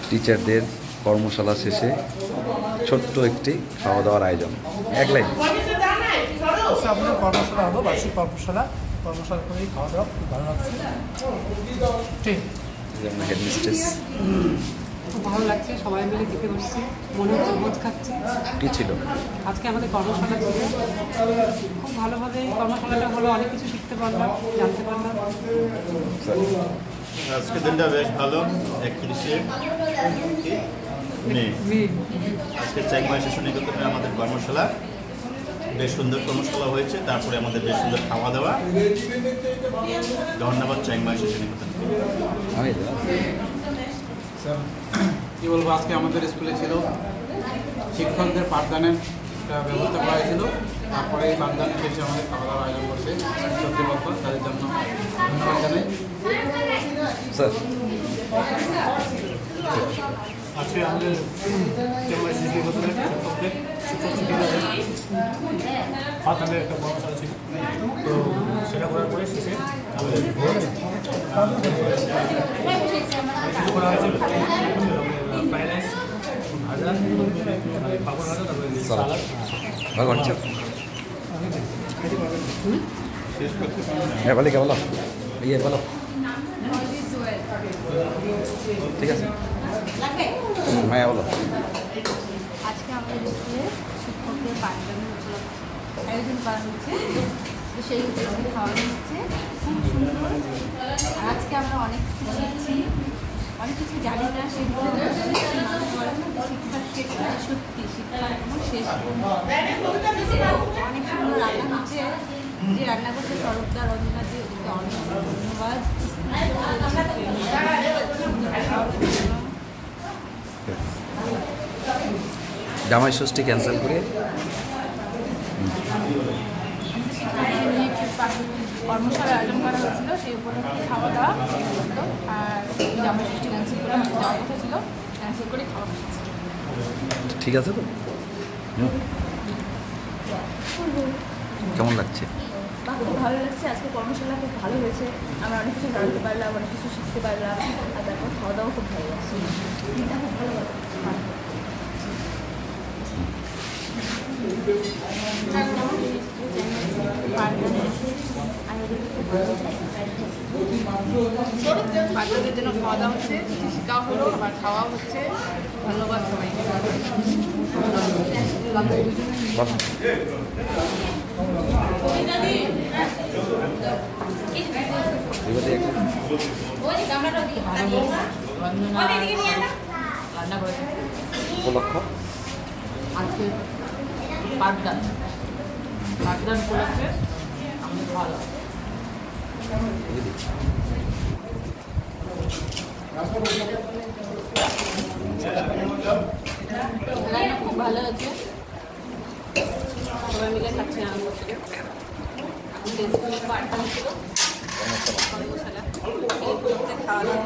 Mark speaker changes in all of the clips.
Speaker 1: টিচারদের কর্মশালা শেষে ছোট্ট একটি খাওয়া দাওয়ার আয়োজন। এক লাইন।
Speaker 2: আপনার কর্মশালা হলো, বার্ষিক কর্মশালা করেই খাওয়া দাওয়া খুব ভালো লাগছে। ঠিক
Speaker 1: হেডমিস্ট্রেস,
Speaker 3: খুব ভালো লাগছে, সবাই মিলে খেতে বসছি, মনে হচ্ছে বোধ খাচ্ছি।
Speaker 1: কী ছিল
Speaker 3: আজকে আমাদের কর্মশালা ছিল, খুব ভালোভাবে কর্মশালাটা হলো, অনেক কিছু শিখতে পারলাম, জানতে পারলাম।
Speaker 4: আজকে দিনটা বেশ ভালো। 31শে মে আজকে চ্যাংমাই শিশু নিকেতনে আমাদের কর্মশালা, বেশ সুন্দর কর্মশালা হয়েছে। তারপরে আমাদের বেশ সুন্দর খাওয়া দাওয়া। ধন্যবাদ চ্যাংমাই শিশু নিকেতন।
Speaker 5: কী বলবো, আজকে আমাদের স্কুলে ছিল শিক্ষকদের পাঠদানের একটা ব্যবস্থা করা হয়েছিল। তারপরে এই পাঠদান শেষে আমাদের খাওয়া দাওয়ার আয়োজন করছে কর্তৃপক্ষ, তাদের জন্য ধন্যবাদ জানাই।
Speaker 1: স্যার,
Speaker 2: আজকে আমাদের চ্যাংমাই শিশু নিকেতনের শিক্ষকদের শিক্ষিকাদের পাঠদানের একটা কর্মশালা ছিল। তো সেটা করার পরে শেষে আমাদের করা হয়েছে ফ্রাইড রাইস, ভাজা, পাপড় ভাজা, তারপরে সালাদ।
Speaker 1: হ্যাঁ বালিকা বলো, ইয়ে বলো। ঠিক আছে, মায়া বলো।
Speaker 6: আজকে আমাদের স্কুলে শিক্ষকদের পাঠদানের আয়োজন করা হচ্ছে, তো সেই উপলক্ষে খাওয়ানো হচ্ছে, খুব সুন্দর। আর আজকে আমরা অনেক কিছু শিখছি, অনেক কিছু জানি না, সেগুলো শিখছি। মানুষ বলে না যে শিক্ষার শেষ, সত্যি শিক্ষার কোনো শেষ অনেক সুন্দর রান্না হচ্ছে। যে রান্না করছে সরবদা রঞ্জনাজি, ওদেরকে অনেক ধন্যবাদ।
Speaker 1: জামাই ষষ্ঠী ক্যান্সেল করে
Speaker 6: কর্মশালা আয়োজন করা হয়েছিল, সেই উপলক্ষে খাওয়া দাওয়া হতো। আর জামাই ষষ্ঠী ক্যান্সেল করে আমাদের যাওয়ার কথা ছিল, ক্যান্সেল করে খাওয়া হয়েছে।
Speaker 1: ঠিক আছে তো? কেমন লাগছে?
Speaker 6: খুব ভালো লাগছে। আজকে কর্মশালা খুব ভালো হয়েছে, আমরা অনেক কিছু জানতে পারলাম, অনেক কিছু শিখতে পারলাম। আর তারপর খাওয়া দাওয়া খুব ভালো লাগছে, দিনটা খুব ভালো লাগছে।
Speaker 3: বাচ্চাদের জন্য খাওয়া দাওয়া হচ্ছে, কিছু শেখাও হলো, আবার খাওয়া হচ্ছে। ধন্যবাদ সবাইকে। রান্না করেছে
Speaker 1: উপলক্ষ
Speaker 3: আজকে পাঠদান উপলক্ষে আমাদের খাওয়া দাওয়া। রান্না খুব ভালো আছে, সবাই মিলে খাচ্ছি আনন্দ থেকে। আমাদের স্কুলে পাঠদান ছিল, কর্মশালা, সেই উপলক্ষে খাওয়া দাওয়া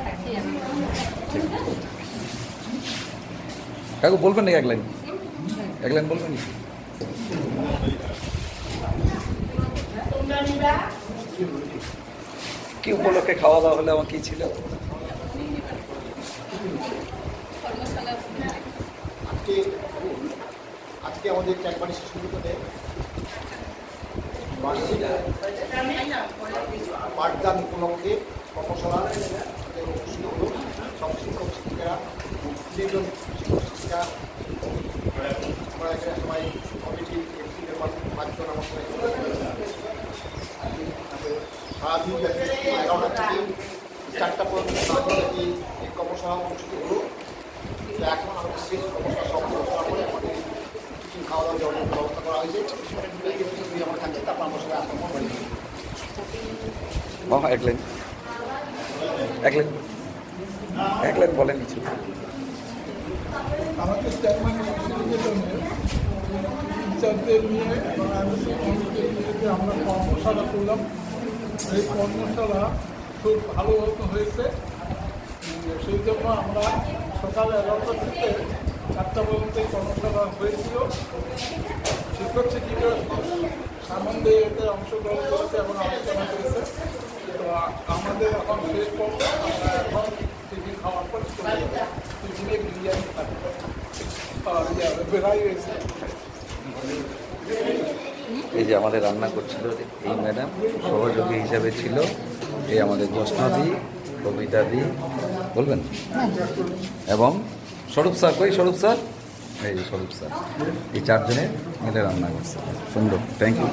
Speaker 3: খাচ্ছি আনন্দ।
Speaker 1: কাকু বলবেন নাকি এক লাইন? এক লাইন বলবেন? কি উপলক্ষে খাওয়া দাওয়া হলে আমার কি ছিল?
Speaker 7: আজকে আমাদের চ্যাংমাই শিশু নিকেতনে পাঠদান উপলক্ষে কর্মশালা অনুষ্ঠিত হল। সব শিক্ষক শিক্ষিকারা, 3জন শিক্ষক শিক্ষিকা, আমরা এখানে সবাই কমিটি এমসিদের মাধ্যমে আমার সারাদিন ব্যাপী 11টা থেকে 4টা পর্যন্ত সারাদিন এই কর্মশালা অনুষ্ঠিত হলো। এখন আমাদের শেষ কর্মশালা সম্পূর্ণ করার পরে আমাদের টিফিন খাওয়া দাওয়া জলের ব্যবস্থা করা হয়েছে। আমার থাকছে, তারপর আমার সঙ্গে আসতে পারি।
Speaker 1: এক লাইন, এক লাইন বলেন কিছু।
Speaker 2: আমাদের চ্যাংমাই শিশু নিকেতনের টিচারদের নিয়ে আমরা কর্মশালা করলাম। এই কর্মশালা খুব ভালো হয়েছে, সেই জন্য আমরা সকাল 11টা থেকে 4টা পর্যন্ত এই কর্মশালা হয়েছিল। শিক্ষক শিক্ষিকারা সামনে এতে অংশগ্রহণ করেছে এবং আলোচনা করেছে। তো আমাদের এখন শেষ পর্ব, আমরা এখন টিফিন খাওয়ার পর চলে যাবো। টিফিনে বিরিয়ানি থাকবে, বেড়াই রয়েছে।
Speaker 1: এই যে আমাদের রান্না করছিল এই ম্যাডাম সহযোগী হিসাবে ছিল, এই আমাদের জ্যোৎস্নাদি, কবিতাদি বলবেন, এবং স্বরূপ স্যার, কই স্বরূপ স্যার, এই যে স্বরূপ স্যার, এই চারজনে মিলে রান্না করছে। সুন্দর, থ্যাংক ইউ।